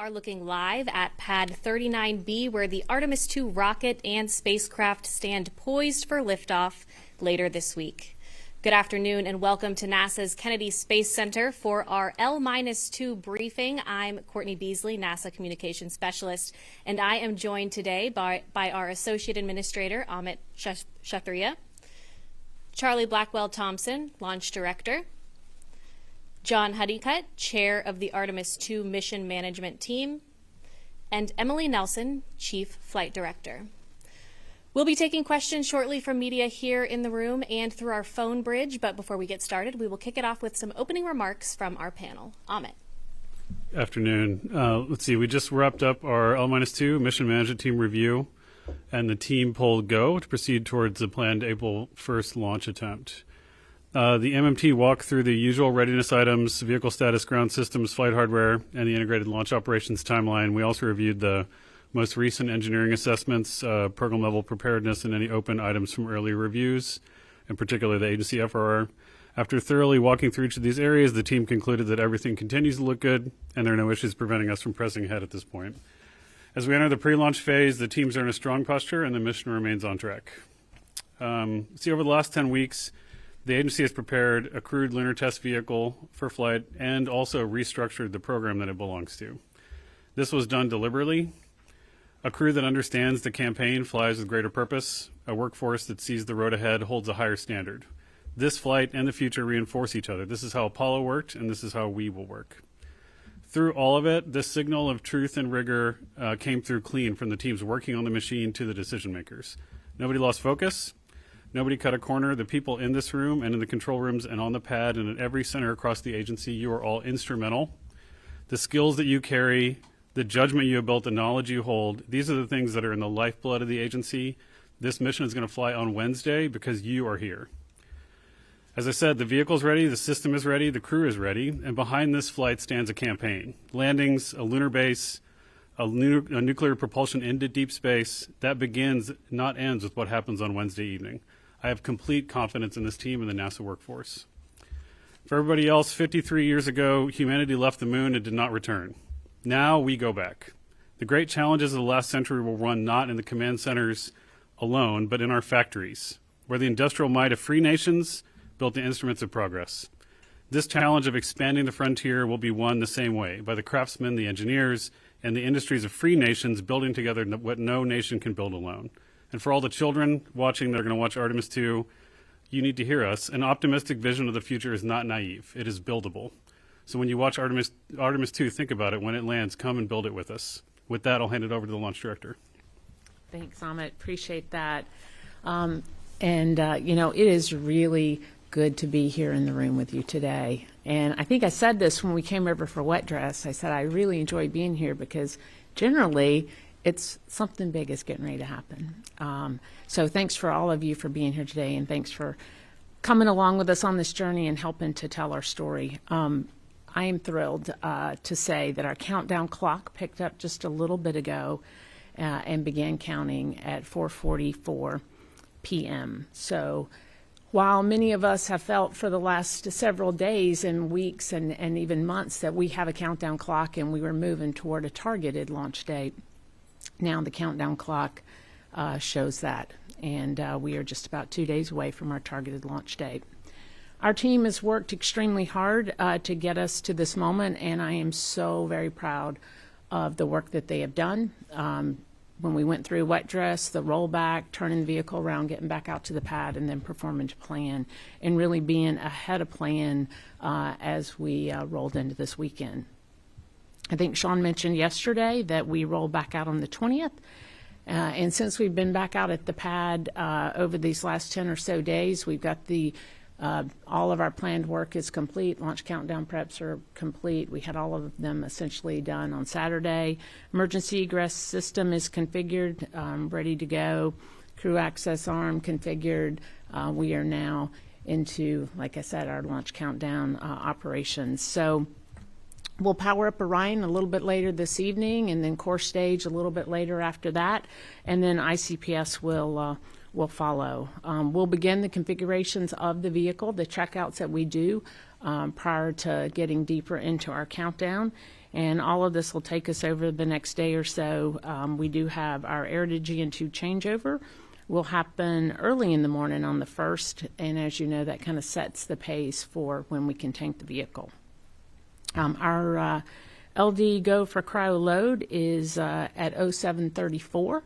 are looking live at Pad 39B, where the Artemis II rocket and spacecraft stand poised for liftoff later this week. Good afternoon and welcome to NASA's Kennedy Space Center for our L-2 briefing. I'm Courtney Beasley, NASA Communications Specialist, and I am joined today by our Associate Administrator, Amit Kshatriya, Charlie Blackwell-Thompson, Launch Director, John Honeycutt, Chair of the Artemis II Mission Management Team, and Emily Nelson, Chief Flight Director. We'll be taking questions shortly from media here in the room and through our phone bridge, but before we get started, we will kick it off with some opening remarks from our panel. Amit. Afternoon. Let's see, we just wrapped up our L-2 Mission Management Team review, and the team pulled go to proceed towards the planned April 1st launch attempt. The MMT walked through the usual readiness items, vehicle status, ground systems, flight hardware, and the integrated launch operations timeline. We also reviewed the most recent engineering assessments, program level preparedness, and any open items from earlier reviews, in particular the agency FRR. After thoroughly walking through each of these areas, the team concluded that everything continues to look good, and there are no issues preventing us from pressing ahead at this point. As we enter the pre-launch phase, the teams are in a strong posture, and the mission remains on track. Over the last 10 weeks, the agency has prepared a crewed lunar test vehicle for flight and also restructured the program that it belongs to. This was done deliberately. A crew that understands the campaign flies with greater purpose. A workforce that sees the road ahead holds a higher standard. This flight and the future reinforce each other. This is how Apollo worked, and this is how we will work. Through all of it, this signal of truth and rigor came through clean from the teams working on the machine to the decision makers. Nobody lost focus. Nobody cut a corner. The people in this room and in the control rooms and on the pad and at every center across the agency, you are all instrumental. The skills that you carry, the judgment you have built, the knowledge you hold, these are the things that are in the lifeblood of the agency. This mission is going to fly on Wednesday because you are here. As I said, the vehicle's ready, the system is ready, the crew is ready, and behind this flight stands a campaign. Landings, a lunar base, a nuclear propulsion into deep space, that begins, not ends, with what happens on Wednesday evening. I have complete confidence in this team and the NASA workforce. For everybody else, 53 years ago, humanity left the moon and did not return. Now we go back. The great challenges of the last century will run not in the command centers alone, but in our factories, where the industrial might of free nations built the instruments of progress. This challenge of expanding the frontier will be won the same way, by the craftsmen, the engineers, and the industries of free nations building together what no nation can build alone. And for all the children watching that are going to watch Artemis II, you need to hear us. An optimistic vision of the future is not naive. It is buildable. So when you watch Artemis II, think about it. When it lands, come and build it with us. With that, I'll hand it over to the launch director. Thanks, Amit. Appreciate that. It is really good to be here in the room with you today. And I think I said this when we came over for wet dress. I said I really enjoy being here because generally it's something big is getting ready to happen. So thanks for all of you for being here today, and thanks for coming along with us on this journey and helping to tell our story. I am thrilled to say that our countdown clock picked up just a little bit ago and began counting at 4:44 p.m. So while many of us have felt for the last several days and weeks and even months that we have a countdown clock and we were moving toward a targeted launch date, now the countdown clock shows that, and we are just about 2 days away from our targeted launch date. Our team has worked extremely hard to get us to this moment, and I am so very proud of the work that they have done. When we went through wet dress, the rollback, turning the vehicle around, getting back out to the pad, and then performing to plan, and really being ahead of plan as we rolled into this weekend. I think Sean mentioned yesterday that we rolled back out on the 20th. And since we've been back out at the pad over these last 10 or so days, we've got all of our planned work is complete. Launch countdown preps are complete. We had all of them essentially done on Saturday. Emergency egress system is configured, ready to go. Crew access arm configured. We are now into, like I said, our launch countdown operations. So we'll power up Orion a little bit later this evening, and then core stage a little bit later after that, and then ICPS will follow. We'll begin the configurations of the vehicle, the checkouts that we do prior to getting deeper into our countdown, and all of this will take us over the next day or so. We do have our air to GN2 changeover will happen early in the morning on the 1st, and as you know, that kind of sets the pace for when we can tank the vehicle. Our LD go for cryo load is at 0734.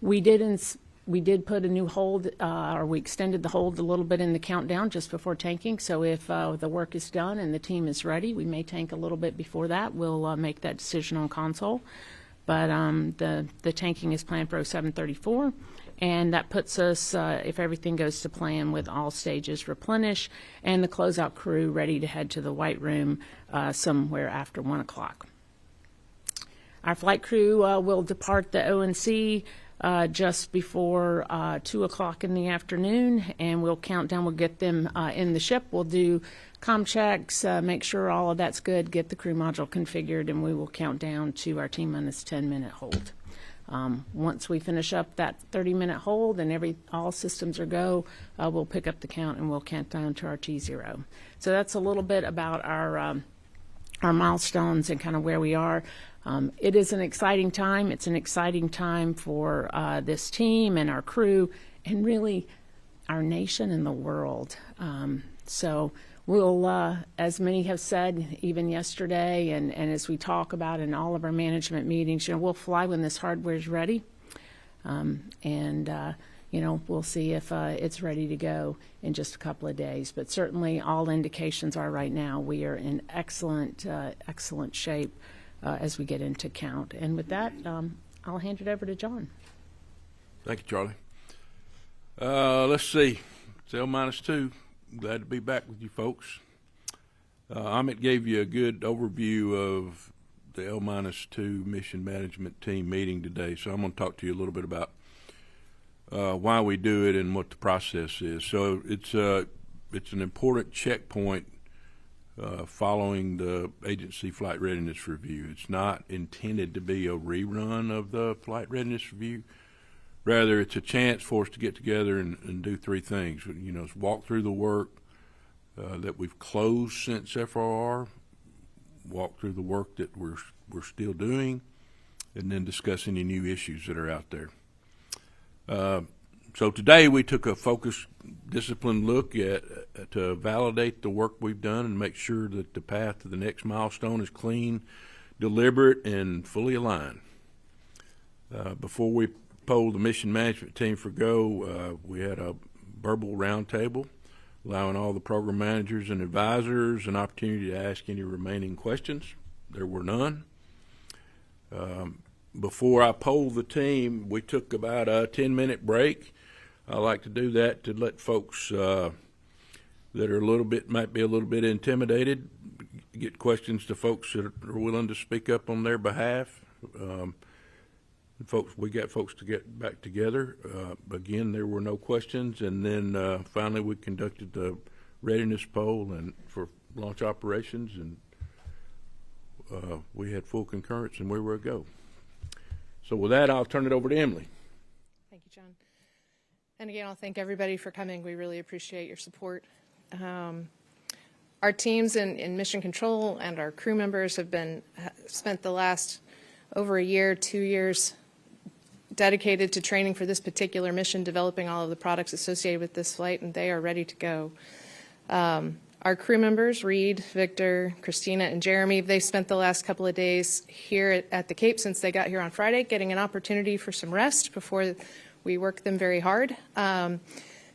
We did put a new hold, or we extended the hold a little bit in the countdown just before tanking. So if the work is done and the team is ready, we may tank a little bit before that. We'll make that decision on console. But the tanking is planned for 0734. And that puts us, if everything goes to plan, with all stages replenished and the closeout crew ready to head to the White Room somewhere after 1 o'clock. Our flight crew will depart the ONC just before 2 o'clock in the afternoon, and we'll count down. We'll get them in the ship. We'll do comm checks, make sure all of that's good, get the crew module configured, and we will count down to our T-minus 10-minute hold. Once we finish up that 30-minute hold and all systems are go, we'll pick up the count and we'll count down to our T0. So that's a little bit about our milestones and kind of where we are. It is an exciting time. It's an exciting time for this team and our crew and really our nation and the world. So we'll, as many have said, even yesterday, and as we talk about in all of our management meetings, we'll fly when this hardware is ready. We'll see if it's ready to go in just a couple of days. But certainly all indications are right now we are in excellent shape as we get into count. And with that, I'll hand it over to John. Thank you, Charlie. Let's see. It's L-2. Glad to be back with you folks. Amit gave you a good overview of the L-2 mission management team meeting today, so I'm going to talk to you a little bit about why we do it and what the process is. So it's an important checkpoint following the agency flight readiness review. It's not intended to be a rerun of the flight readiness review. Rather, it's a chance for us to get together and do three things. It's walk through the work that we've closed since FRR, walk through the work that we're still doing, and then discuss any new issues that are out there. So today we took a focused, disciplined look to validate the work we've done and make sure that the path to the next milestone is clean, deliberate, and fully aligned. Before we polled the mission management team for go, we had a verbal roundtable allowing all the program managers and advisors an opportunity to ask any remaining questions. There were none. Before I polled the team, we took about a 10-minute break. I like to do that to let folks that are might be a little bit intimidated get questions to folks that are willing to speak up on their behalf. We got folks to get back together. Again, there were no questions, and then finally we conducted the readiness poll and for launch operations, and we had full concurrence, and we were a go. So with that, I'll turn it over to Emily. Thank you, John. And again, I'll thank everybody for coming. We really appreciate your support. Our teams in Mission Control and our crew members have spent the last over a year, 2 years, dedicated to training for this particular mission, developing all of the products associated with this flight, and they are ready to go. Our crew members, Reed, Victor, Christina, and Jeremy, they spent the last couple of days here at the Cape since they got here on Friday, getting an opportunity for some rest before we work them very hard.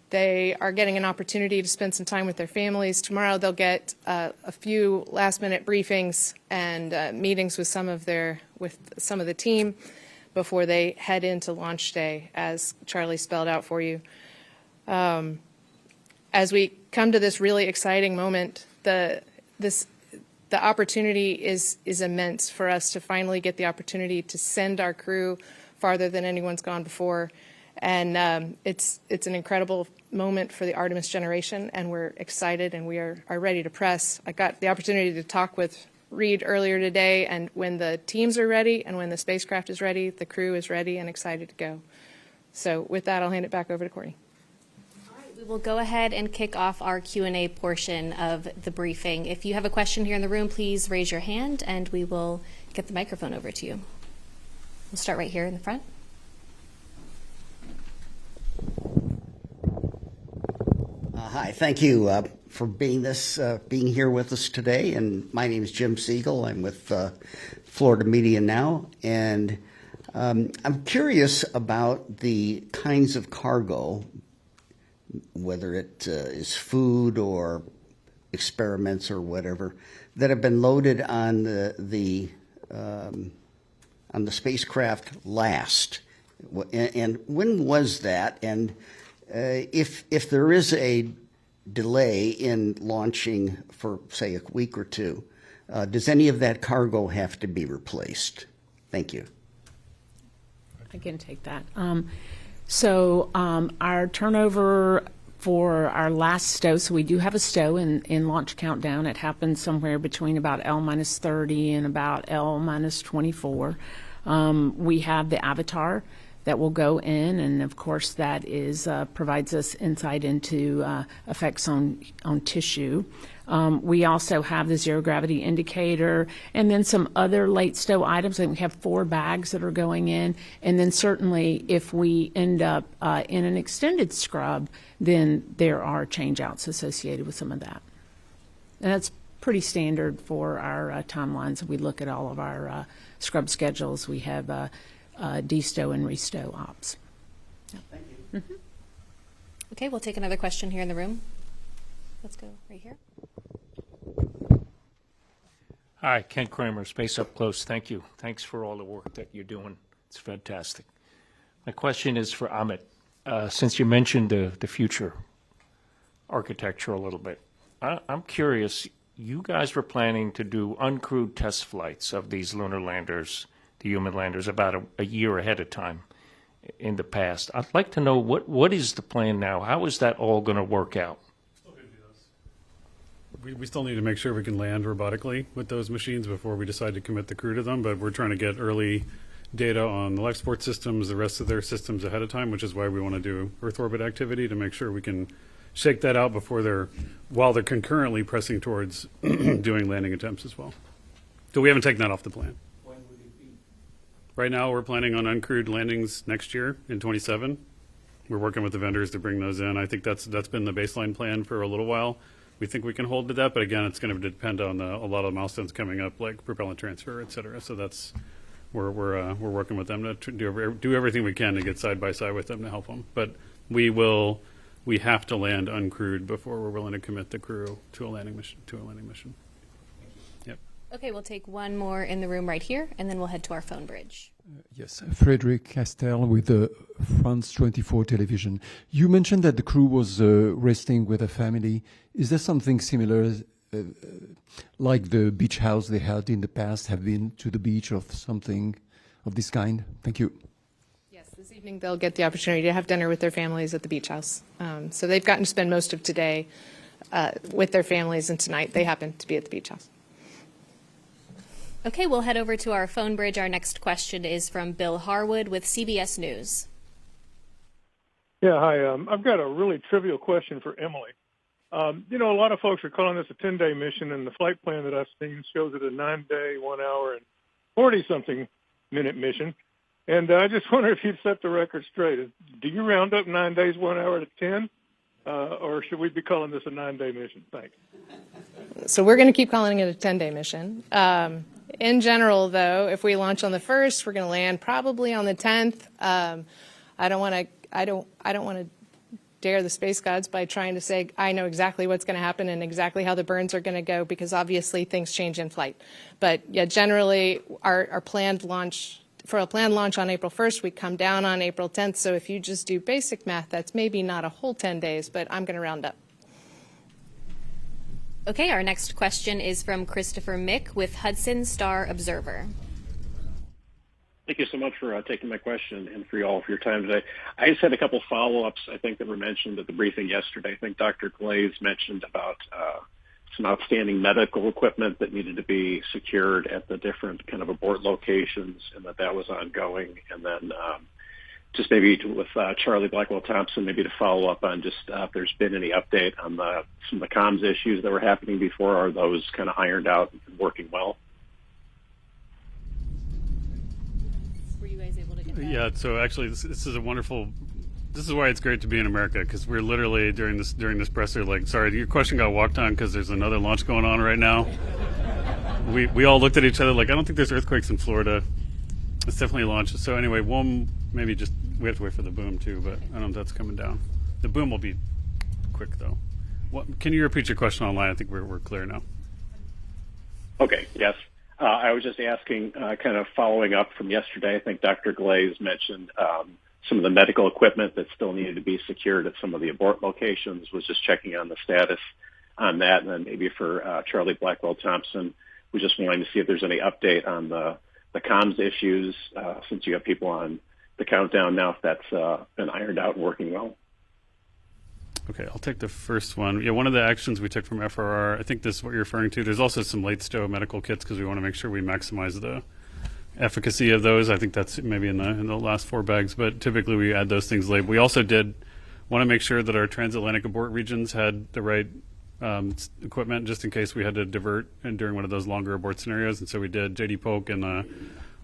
They are getting an opportunity to spend some time with their families. Tomorrow they'll get a few last-minute briefings and meetings with some of the team before they head into launch day, as Charlie spelled out for you. As we come to this really exciting moment, the opportunity is immense for us to finally get the opportunity to send our crew farther than anyone's gone before. And it's an incredible moment for the Artemis generation, and we're excited and we are ready to press. I got the opportunity to talk with Reed earlier today, and when the teams are ready and when the spacecraft is ready, the crew is ready and excited to go. So with that, I'll hand it back over to Courtney. All right, We will go ahead and kick off our Q&A portion of the briefing. If you have a question here in the room, please raise your hand and we will get the microphone over to you. We'll start right here in the front. Hi, thank you for being here with us today. And my name is Jim Siegel. I'm with Florida Media Now, and I'm curious about the kinds of cargo, whether it is food or experiments or whatever, that have been loaded on the spacecraft last. And when was that? And if there is a delay in launching for, say, a week or two, does any of that cargo have to be replaced? Thank you. I can take that. So our turnover for our last stow, so we do have a stow in launch countdown. It happens somewhere between about L-30 and about L-24. We have the Avatar that will go in, and of course that is provides us insight into effects on tissue. We also have the zero gravity indicator, and then some other late stow items. And we have 4 bags that are going in, and then certainly if we end up in an extended scrub, then there are changeouts associated with some of that. And that's pretty standard for our timelines. We look at all of our scrub schedules. We have destow and restow ops. Yeah. Thank you. Mm-hmm. Okay, we'll take another question here in the room. Let's go right here. Hi, Ken Kramer, Space Up Close. Thank you. Thanks for all the work that you're doing. It's fantastic. My question is for Amit. Since you mentioned the future architecture a little bit, I'm curious, you guys were planning to do uncrewed test flights of these lunar landers, the human landers, about a year ahead of time in the past. I'd like to know what is the plan now? How is that all going to work out? We still need to make sure we can land robotically with those machines before we decide to commit the crew to them, but we're trying to get early data on the life support systems, the rest of their systems ahead of time, which is why we want to do Earth orbit activity to make sure we can shake that out while they're concurrently pressing towards doing landing attempts as well. So we haven't taken that off the plan. Right now, we're planning on uncrewed landings next year in 27. We're working with the vendors to bring those in. I think that's been the baseline plan for a little while. We think we can hold to that, but again, it's going to depend on a lot of milestones coming up, like propellant transfer, et cetera. So we're working with them to do everything we can to get side by side with them to help them. But we have to land uncrewed before we're willing to commit the crew to a landing mission. Yep. Okay, we'll take one more in the room right here, and then we'll head to our phone bridge. Yes, Frederic Castel with France 24 Television. You mentioned that the crew was resting with a family. Is there something similar, like the beach house they had in the past, have been to the beach or something of this kind? Thank you. Yes, this evening they'll get the opportunity to have dinner with their families at the beach house. So they've gotten to spend most of today with their families, and tonight they happen to be at the beach house. Okay, we'll head over to our phone bridge. Our next question is from Bill Harwood with CBS News. Yeah, hi. I've got a really trivial question for Emily. A lot of folks are calling this a 10-day mission, and the flight plan that I've seen shows it a 9-day, 1 hour, and 40-something minute mission. And I just wonder if you'd set the record straight. Do you round up 9 days, 1 hour to 10? Or should we be calling this a 9-day mission? Thanks. So we're going to keep calling it a 10-day mission. In general, though, if we launch on the 1st, we're going to land probably on the 10th. I don't want to dare the space gods by trying to say I know exactly what's going to happen and exactly how the burns are going to go, because obviously things change in flight. But yeah, generally our planned launch for a planned launch on April 1st, we come down on April 10th. So if you just do basic math, that's maybe not a whole 10 days, but I'm going to round up. Okay, our next question is from Christopher Mick with Hudson Star Observer. Thank you so much for taking my question and for you all for your time today. I just had a couple follow-ups, I think, that were mentioned at the briefing yesterday. I think Dr. Glaze mentioned about some outstanding medical equipment that needed to be secured at the different kind of abort locations, and that was ongoing. And then just maybe with Charlie Blackwell Thompson, maybe to follow up on just if there's been any update on some of the comms issues that were happening before. Are those kind of ironed out and working well? Were you guys able to get that? Yeah, so actually this is a wonderful, this is why it's great to be in America, because we're literally during this presser like, sorry, your question got walked on because there's another launch going on right now. We all looked at each other like, I don't think there's earthquakes in Florida. It's definitely a launch. So anyway, we have to wait for the boom too, but I don't know if that's coming down. The boom will be quick though. Can you repeat your question online? I think we're clear now. Okay, yes. I was just asking, kind of following up from yesterday, I think Dr. Glaze mentioned some of the medical equipment that still needed to be secured at some of the abort locations, was just checking on the status on that. And then maybe for Charlie Blackwell Thompson, we just wanted to see if there's any update on the comms issues, since you have people on the countdown now, if that's been ironed out and working well. Okay, I'll take the first one. Yeah, one of the actions we took from FRR, I think this is what you're referring to. There's also some late stow medical kits because we want to make sure we maximize the efficacy of those. I think that's maybe in the last 4 bags, but typically we add those things late. We also did want to make sure that our transatlantic abort regions had the right equipment just in case we had to divert and during one of those longer abort scenarios. And so we did. JD Polk and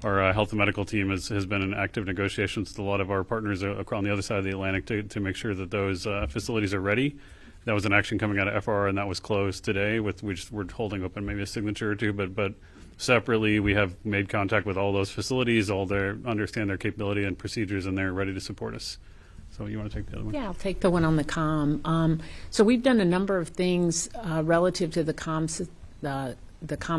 our health and medical team has been in active negotiations with a lot of our partners on the other side of the Atlantic to make sure that those facilities are ready. That was an action coming out of FR, and that was closed today. We're holding open maybe a signature or two, but separately we have made contact with all those facilities, understand their capability and procedures, and they're ready to support us. So you want to take the other one? Yeah, I'll take the one on the comm. So we've done a number of things relative to the comm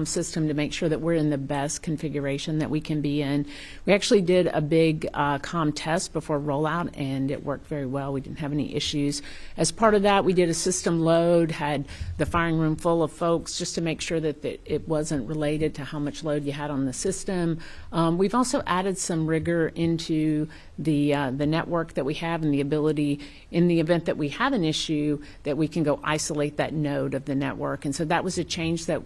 system to make sure that we're in the best configuration that we can be in. We actually did a big comm test before rollout, and it worked very well. We didn't have any issues. As part of that, we did a system load, had the firing room full of folks just to make sure that it wasn't related to how much load you had on the system. We've also added some rigor into the network that we have and the ability, in the event that we have an issue, that we can go isolate that node of the network. And so that was a change that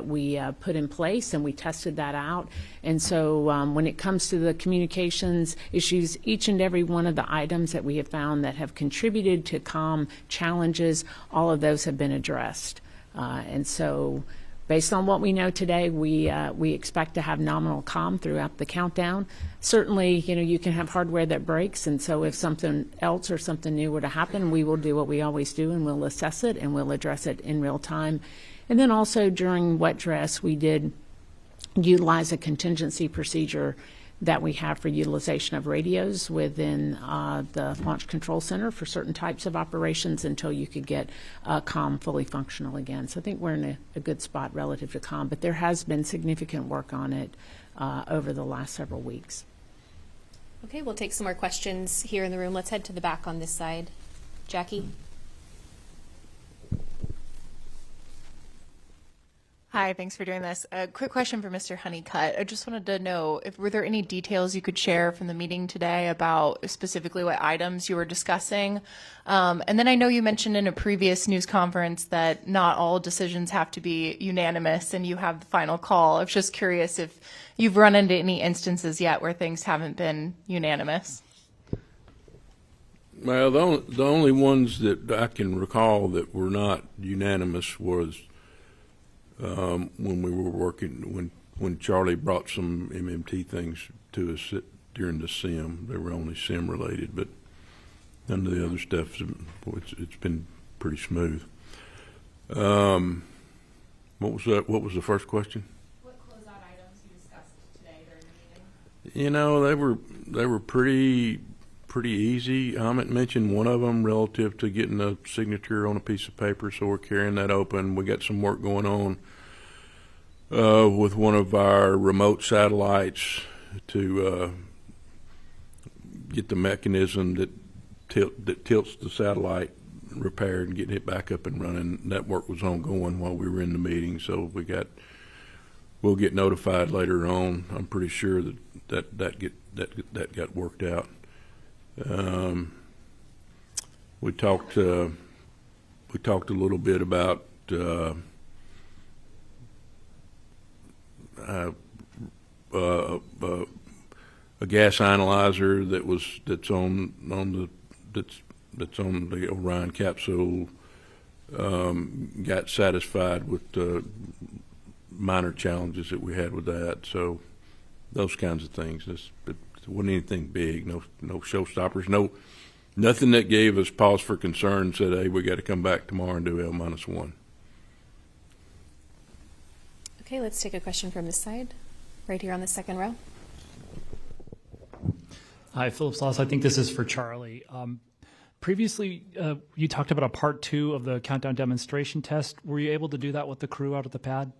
we put in place, and we tested that out. And so when it comes to the communications issues, each and every one of the items that we have found that have contributed to comm challenges, all of those have been addressed. And so based on what we know today, we expect to have nominal comm throughout the countdown. Certainly, you can have hardware that breaks, and so if something else or something new were to happen, we will do what we always do, and we'll assess it, and we'll address it in real time. And then also during wet dress, we did utilize a contingency procedure that we have for utilization of radios within the Launch Control Center for certain types of operations until you could get comm fully functional again. So I think we're in a good spot relative to comm, but there has been significant work on it over the last several weeks. Okay, we'll take some more questions here in the room. Let's head to the back on this side. Jackie? Hi, thanks for doing this. A quick question for Mr. Honeycutt. I just wanted to know were there any details you could share from the meeting today about specifically what items you were discussing? And then I know you mentioned in a previous news conference that not all decisions have to be unanimous and you have the final call. I was just curious if you've run into any instances yet where things haven't been unanimous. Well, the only ones that I can recall that were not unanimous was when we were working, when Charlie brought some MMT things to us during the sim. They were only sim related, but none of the other stuff, it's been pretty smooth. What was that? What was the first question? What closeout items you discussed today during the meeting? They were pretty easy. Amit mentioned one of them relative to getting a signature on a piece of paper, so we're carrying that open. We got some work going on with one of our remote satellites to get the mechanism that tilts the satellite repaired and getting it back up and running. That work was ongoing while we were in the meeting, so we'll get notified later on. I'm pretty sure that got worked out. We talked a little bit about a gas analyzer that's on the Orion capsule got satisfied with the minor challenges that we had with that. So those kinds of things. It wasn't anything big. No showstoppers. Nothing that gave us pause for concern and said, hey, we got to come back tomorrow and do L-1. Okay, let's take a question from this side, right here on the second row. Hi, Philip Sloss. I think this is for Charlie. Previously, you talked about a part 2 of the countdown demonstration test. Were you able to do that with the crew out at the pad?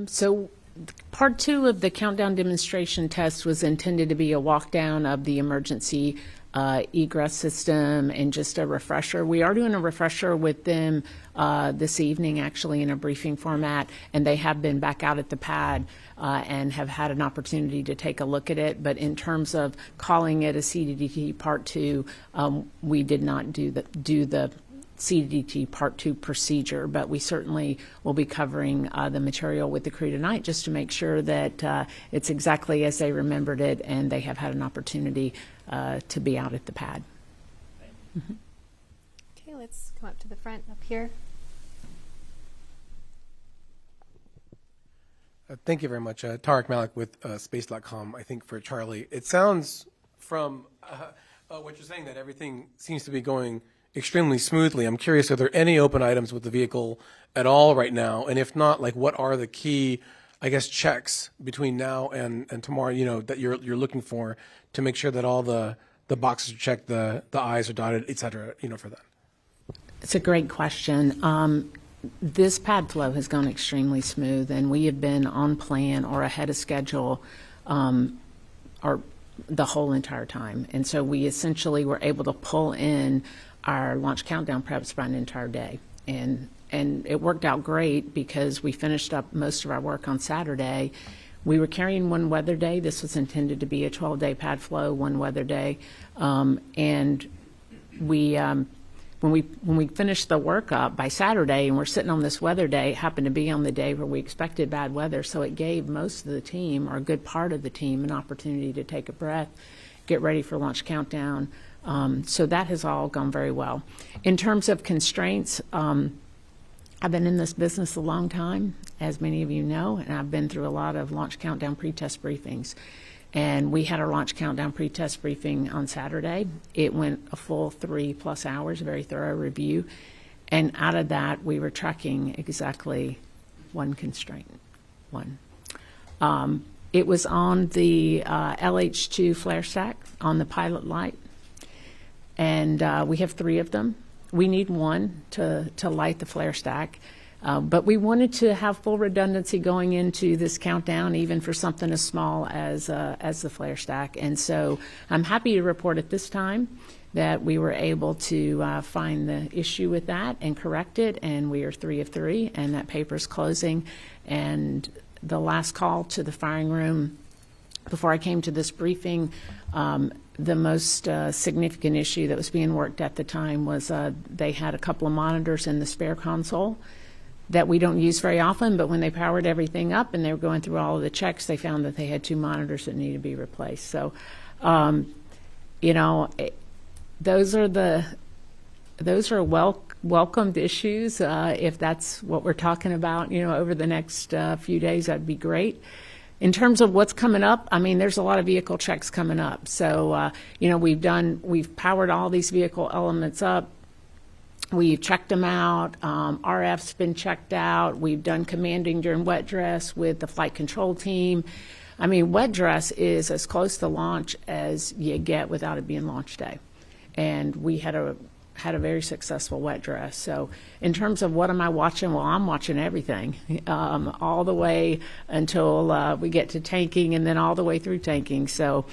So part 2 of the countdown demonstration test was intended to be a walk down of the emergency egress system and just a refresher. We are doing a refresher with them this evening, actually, in a briefing format, and they have been back out at the pad and have had an opportunity to take a look at it. But in terms of calling it a CDT Part 2, we did not do the CDT Part 2 procedure, but we certainly will be covering the material with the crew tonight just to make sure that it's exactly as they remembered it and they have had an opportunity to be out at the pad. Mm-hmm. Okay, let's come up to the front up here. Thank you very much. Tarek Malik with Space.com. I think for Charlie, it sounds from what you're saying that everything seems to be going extremely smoothly. I'm curious, are there any open items with the vehicle at all right now? And if not, like what are the key, I guess, checks between now and tomorrow, that you're looking for to make sure that all the boxes are checked, the I's are dotted, et cetera, for that? It's a great question. This pad flow has gone extremely smooth, and we have been on plan or ahead of schedule or the whole entire time. And so we essentially were able to pull in our launch countdown preps by an entire day. And it worked out great because we finished up most of our work on Saturday. We were carrying one weather day. This was intended to be a 12-day pad flow, one weather day. And we when we finished the work up by Saturday and we're sitting on this weather day, it happened to be on the day where we expected bad weather, so it gave most of the team, or a good part of the team, an opportunity to take a breath, get ready for launch countdown. So that has all gone very well. In terms of constraints, I've been in this business a long time, as many of you know, and I've been through a lot of launch countdown pre-test briefings. And we had our launch countdown pre-test briefing on Saturday. It went a full 3+ hours, a very thorough review. And out of that, we were tracking exactly one constraint, one. It was on the LH2 flare stack on the pilot light. And we have 3 of them. We need one to light the flare stack. But we wanted to have full redundancy going into this countdown, even for something as small as the flare stack. And so I'm happy to report at this time that we were able to find the issue with that and correct it, and we are 3 of 3, and that paper's closing. And the last call to the firing room before I came to this briefing, the most significant issue that was being worked at the time was they had a couple of monitors in the spare console that we don't use very often, but when they powered everything up and they were going through all of the checks, they found that they had 2 monitors that needed to be replaced. So, those are welcomed issues. If that's what we're talking about, over the next few days, that'd be great. In terms of what's coming up, I mean, there's a lot of vehicle checks coming up. So, we've powered all these vehicle elements up. We've checked them out. RF's been checked out. We've done commanding during wet dress with the flight control team. I mean, wet dress is as close to launch as you get without it being launch day. And we had a very successful wet dress. So in terms of what am I watching? Well, I'm watching everything, all the way until we get to tanking and then all the way through tanking. So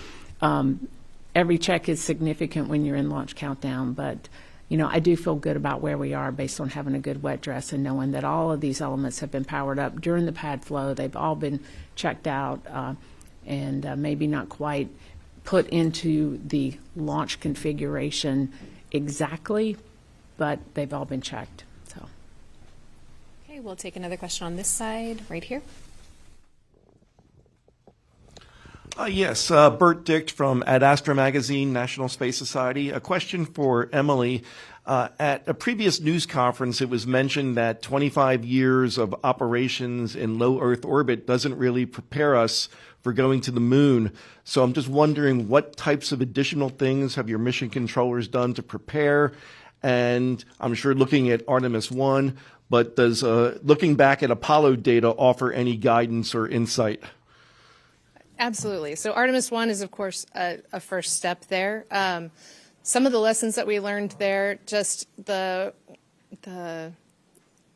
every check is significant when you're in launch countdown, but I do feel good about where we are based on having a good wet dress and knowing that all of these elements have been powered up during the pad flow. They've all been checked out and maybe not quite put into the launch configuration exactly, but they've all been checked. So, Okay, we'll take another question on this side, right here. Yes, Bert Dicht from Ad Astra Magazine, National Space Society. A question for Emily. At a previous news conference, it was mentioned that 25 years of operations in low Earth orbit doesn't really prepare us for going to the moon. So I'm just wondering, what types of additional things have your mission controllers done to prepare? And I'm sure looking at Artemis I, but does looking back at Apollo data offer any guidance or insight? Absolutely. So Artemis 1 is, of course, a first step there. Some of the lessons that we learned there, just the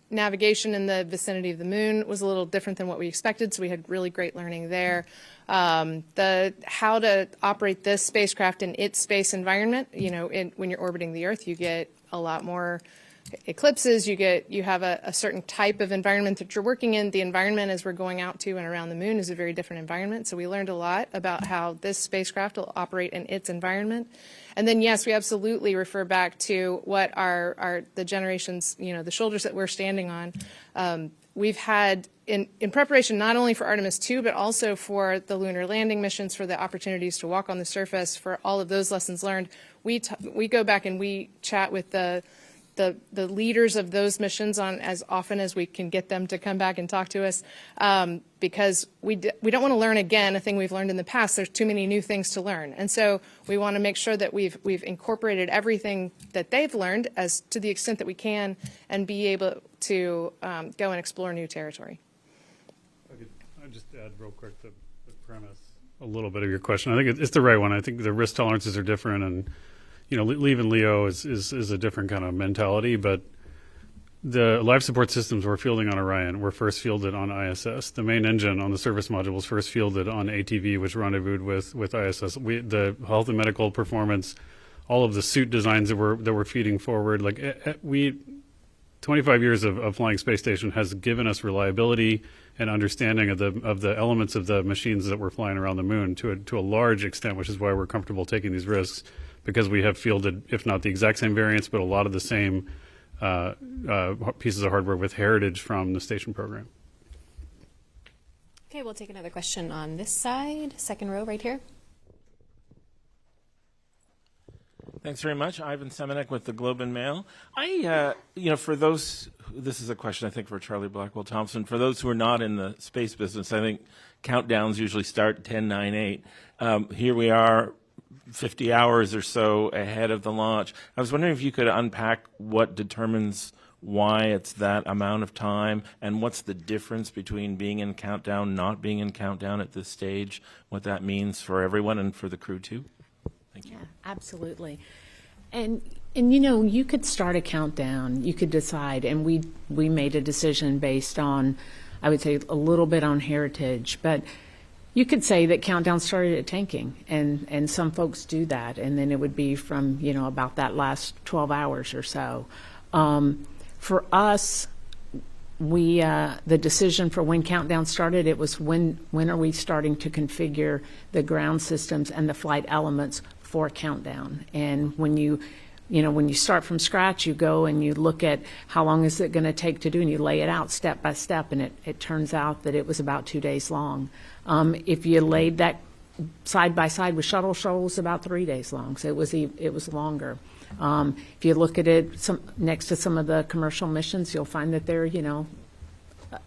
navigation in the vicinity of the moon was a little different than what we expected, so we had really great learning there. The how to operate this spacecraft in its space environment, when you're orbiting the Earth, you get a lot more eclipses, you have a certain type of environment that you're working in. The environment as we're going out to and around the moon is a very different environment. So we learned a lot about how this spacecraft will operate in its environment. And then, yes, we absolutely refer back to what the generations, the shoulders that we're standing on. We've had in preparation not only for Artemis II, but also for the lunar landing missions, for the opportunities to walk on the surface, for all of those lessons learned. We go back and we chat with the leaders of those missions on as often as we can get them to come back and talk to us, because we don't want to learn again a thing we've learned in the past. There's too many new things to learn, and so we want to make sure that we've incorporated everything that they've learned as to the extent that we can, and be able to go and explore new territory. I'll just add real quick the premise, a little bit of your question. I think it's the right one. I think the risk tolerances are different, and leaving LEO is a different kind of mentality, but the life support systems we're fielding on Orion were first fielded on ISS. The main engine on the service module was first fielded on ATV, which rendezvoused with ISS. The health and medical performance, all of the suit designs that we're feeding forward, 25 years of flying space station has given us reliability and understanding of the elements of the machines that we're flying around the moon to a large extent, which is why we're comfortable taking these risks, because we have fielded, if not the exact same variants, but a lot of the same pieces of hardware with heritage from the station program. Okay, we'll take another question on this side, second row right here. Thanks very much. Ivan Semenek with the Globe and Mail. For those, this is a question I think for Charlie Blackwell Thompson. For those who are not in the space business, I think countdowns usually start 10, 9, 8. Here we are, 50 hours or so ahead of the launch. I was wondering if you could unpack what determines why it's that amount of time, and what's the difference between being in countdown, not being in countdown at this stage, what that means for everyone and for the crew too. Thank you. Yeah, absolutely. And you could start a countdown, you could decide, and we made a decision based on, I would say, a little bit on heritage, but you could say that countdown started at tanking, and some folks do that, and then it would be from, about that last 12 hours or so. For us, the decision for when countdown started, it was when are we starting to configure the ground systems and the flight elements for countdown. And when you start from scratch, you go and you look at how long is it going to take to do, and you lay it out step by step, and it turns out that it was about 2 days long. If you laid that side by side with shuttle was about 3 days long, so it was longer. If you look at it next to some of the commercial missions, you'll find that they're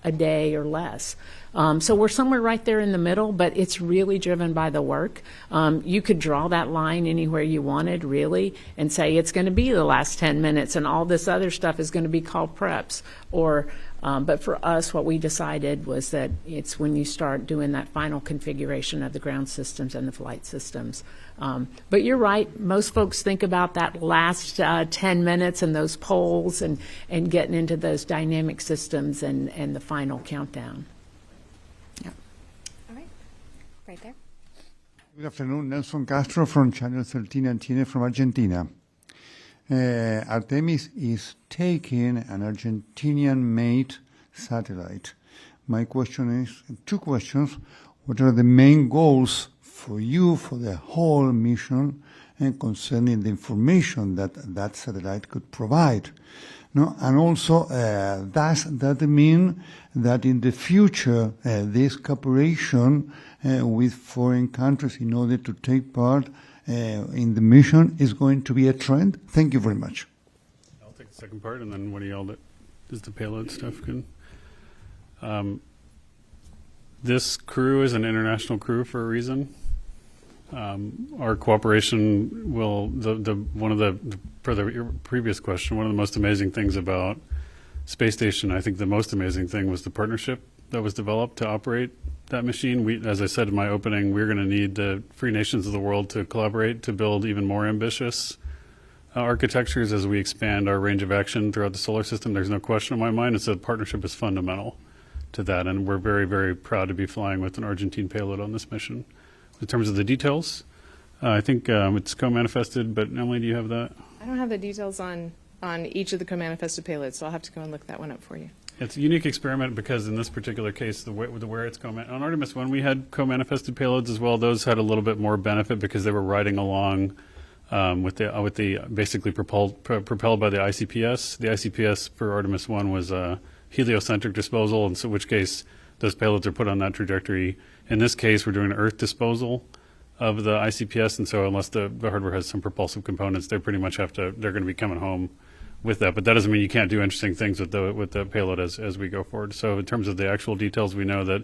a day or less. So we're somewhere right there in the middle, but it's really driven by the work. You could draw that line anywhere you wanted, really, and say it's going to be the last 10 minutes and all this other stuff is going to be called preps. But for us, what we decided was that it's when you start doing that final configuration of the ground systems and the flight systems. But you're right, most folks think about that last 10 minutes and those polls and getting into those dynamic systems and the final countdown. Yeah. All right, right there. Good afternoon, Nelson Castro from Channel 13 and TNF from Argentina. Artemis is taking an Argentinian-made satellite. My question is, 2 questions. What are the main goals for you for the whole mission? concerning the information that that satellite could provide. No, and also, does that mean that in the future, this cooperation with foreign countries in order to take part in the mission is going to be a trend? Thank you very much. I'll take the second part, and then what do y'all does the payload stuff good? This crew is an international crew for a reason. Our cooperation will one of the for the previous question, one of the most amazing things about Space Station, I think the most amazing thing was the partnership that was developed to operate that machine. We, as I said in my opening, we're going to need the free nations of the world to collaborate to build even more ambitious architectures as we expand our range of action throughout the solar system. There's no question in my mind. It's a partnership is fundamental to that, and we're very, very proud to be flying with an Argentine payload on this mission. In terms of the details, I think it's co-manifested, but Emily, do you have that? I don't have the details on each of the co-manifested payloads, so I'll have to go and look that one up for you. It's a unique experiment because in this particular case, where it's on Artemis I, we had co-manifested payloads as well. Those had a little bit more benefit because they were riding along with the basically propelled by the ICPS. The ICPS for Artemis I was a heliocentric disposal, and so in which case those payloads are put on that trajectory. In this case, we're doing an Earth disposal of the ICPS, and so unless the hardware has some propulsive components, they pretty much they're going to be coming home with that. But that doesn't mean you can't do interesting things with the payload as we go forward. So in terms of the actual details, we know that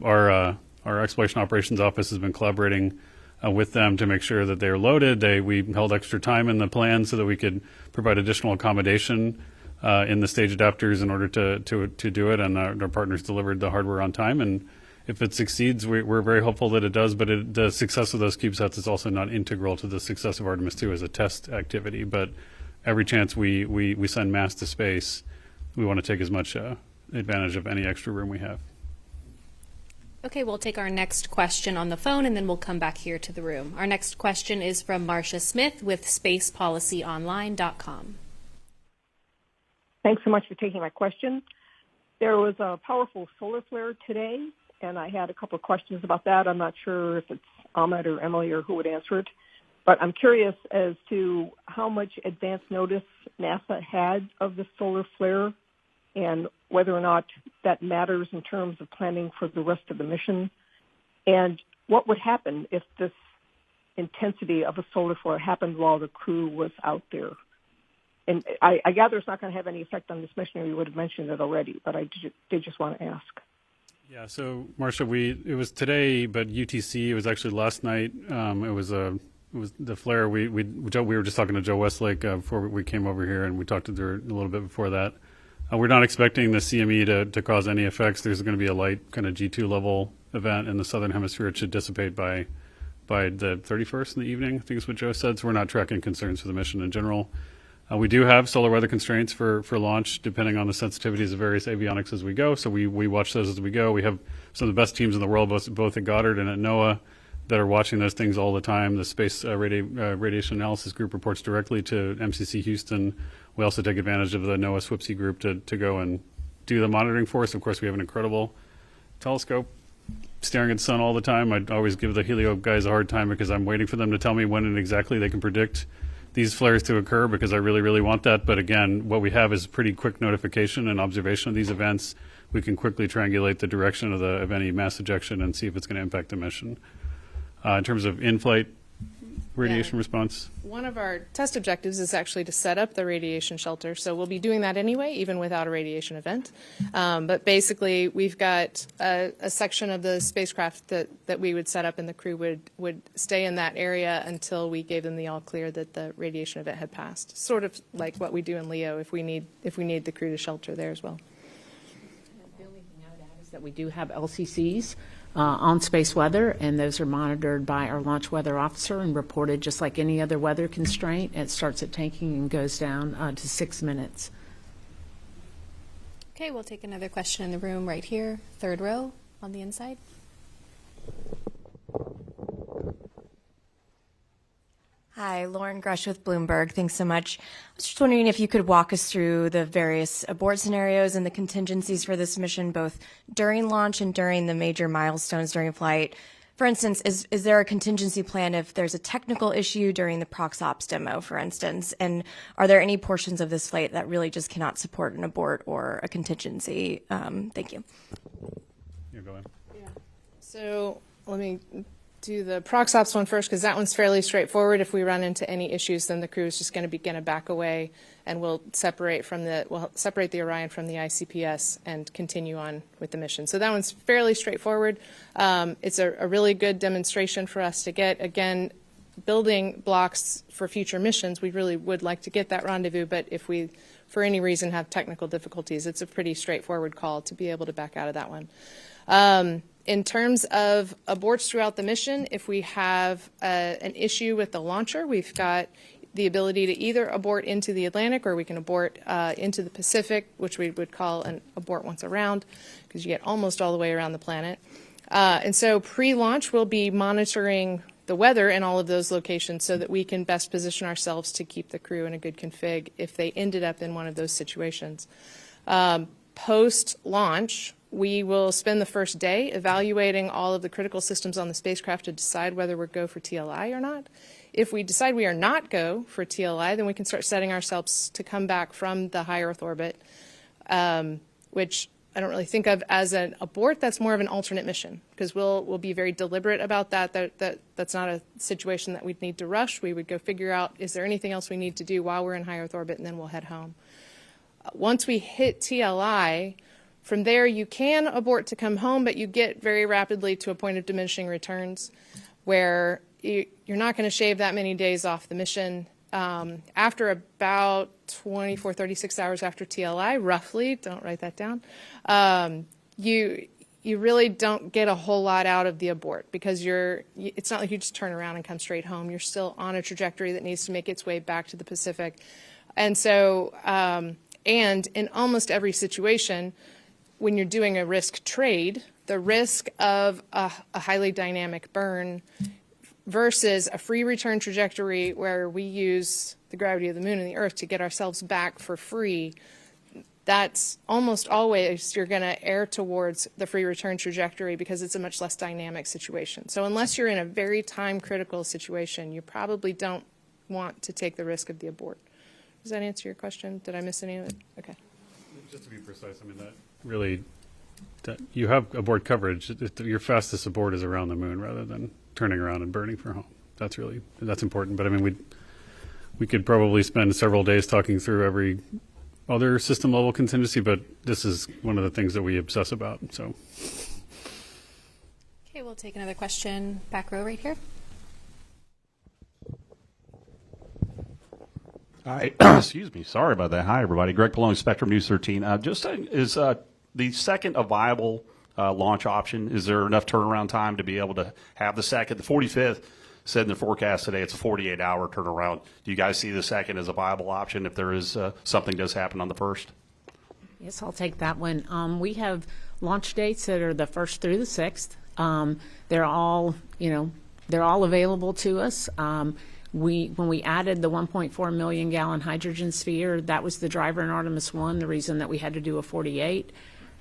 our exploration operations office has been collaborating with them to make sure that they are loaded. We held extra time in the plan so that we could provide additional accommodation in the stage adapters in order to do it, and our partners delivered the hardware on time. And if it succeeds, we're very hopeful that it does, but the success of those CubeSats is also not integral to the success of Artemis II as a test activity. But every chance we send mass to space, we want to take as much advantage of any extra room we have. Okay, we'll take our next question on the phone, and then we'll come back here to the room. Our next question is from Marcia Smith with SpacePolicyOnline.com. Thanks so much for taking my question. There was a powerful solar flare today, and I had a couple of questions about that. I'm not sure if it's Ahmed or Emily or who would answer it, but I'm curious as to how much advance notice NASA had of the solar flare and whether or not that matters in terms of planning for the rest of the mission, and what would happen if this intensity of a solar flare happened while the crew was out there. And I gather it's not going to have any effect on this mission, or you would have mentioned it already, but I did just want to ask. Yeah, so Marcia, it was today, but UTC, it was actually last night. It was the flare. We were just talking to Joe Westlake before we came over here, and we talked to her a little bit before that. We're not expecting the CME to cause any effects. There's going to be a light kind of G2 level event in the southern hemisphere. It should dissipate by the 31st in the evening, I think is what Joe said. So we're not tracking concerns for the mission in general. We do have solar weather constraints for launch, depending on the sensitivities of various avionics as we go. So we watch those as we go. We have some of the best teams in the world, both at Goddard and at NOAA, that are watching those things all the time. The Space Radiation Analysis Group reports directly to MCC Houston. We also take advantage of the NOAA SWPC group to go and do the monitoring for us. Of course, we have an incredible telescope staring at the sun all the time. I always give the Helio guys a hard time because I'm waiting for them to tell me when and exactly they can predict these flares to occur, because I really, really want that. But again, what we have is pretty quick notification and observation of these events. We can quickly triangulate the direction of any mass ejection and see if it's going to impact the mission. In terms of in-flight radiation response? One of our test objectives is actually to set up the radiation shelter, so we'll be doing that anyway, even without a radiation event. But basically, we've got a section of the spacecraft that we would set up, and the crew would stay in that area until we gave them the all clear that the radiation event had passed. Sort of like what we do in LEO if we need the crew to shelter there as well. The only thing I would add is that we do have LCCs on space weather, and those are monitored by our launch weather officer and reported just like any other weather constraint. It starts at tanking and goes down to 6 minutes. Okay, we'll take another question in the room right here, third row on the inside. Hi, Lauren Grush with Bloomberg. Thanks so much. I was just wondering if you could walk us through the various abort scenarios and the contingencies for this mission, both during launch and during the major milestones during flight. For instance, is there a contingency plan if there's a technical issue during the ProxOps demo, for instance? And are there any portions of this flight that really just cannot support an abort or a contingency? Thank you. You go ahead. So let me do the ProxOps one first, because that one's fairly straightforward. If we run into any issues, then the crew is just going to begin to back away, and we'll separate the Orion from the ICPS and continue on with the mission. So that one's fairly straightforward. It's a really good demonstration for us to get. Again, building blocks for future missions, we really would like to get that rendezvous, but if we, for any reason, have technical difficulties, it's a pretty straightforward call to be able to back out of that one. In terms of aborts throughout the mission, if we have an issue with the launcher, we've got the ability to either abort into the Atlantic or we can abort into the Pacific, which we would call an abort once around, because you get almost all the way around the planet. And so pre-launch, we'll be monitoring the weather in all of those locations so that we can best position ourselves to keep the crew in a good config if they ended up in one of those situations. Post-launch, we will spend the first day evaluating all of the critical systems on the spacecraft to decide whether we're go for TLI or not. If we decide we are not go for TLI, then we can start setting ourselves to come back from the high Earth orbit, which I don't really think of as an abort. That's more of an alternate mission, because we'll be very deliberate about that. That's not a situation that we'd need to rush. We would go figure out, is there anything else we need to do while we're in high Earth orbit, and then we'll head home. Once we hit TLI, from there you can abort to come home, but you get very rapidly to a point of diminishing returns where you're not going to shave that many days off the mission. After about 24, 36 hours after TLI, roughly, don't write that down, you really don't get a whole lot out of the abort, because it's not like you just turn around and come straight home. You're still on a trajectory that needs to make its way back to the Pacific. And so, and in almost every situation, when you're doing a risk trade, the risk of a highly dynamic burn versus a free return trajectory where we use the gravity of the moon and the Earth to get ourselves back for free, that's almost always you're going to err towards the free return trajectory, because it's a much less dynamic situation. So unless you're in a very time critical situation, you probably don't want to take the risk of the abort. Does that answer your question? Did I miss any of it? Okay. Just to be precise, I mean, that you have abort coverage. Your fastest abort is around the moon rather than turning around and burning for home. That's important. But I mean, we could probably spend several days talking through every other system level contingency, but this is one of the things that we obsess about. So. Okay, we'll take another question. Back row right here. Hi, excuse me. Sorry about that. Hi, everybody. Greg Poloni, Spectrum News 13. Is the second a viable launch option? Is there enough turnaround time to be able to have the second? The 45th said in the forecast today it's a 48-hour turnaround. Do you guys see the second as a viable option if there is something does happen on the first? Yes, I'll take that one. We have launch dates that are the 1st through the 6th. They're all available to us. When we added the 1.4 million gallon hydrogen sphere, that was the driver in Artemis I, the reason that we had to do a 48.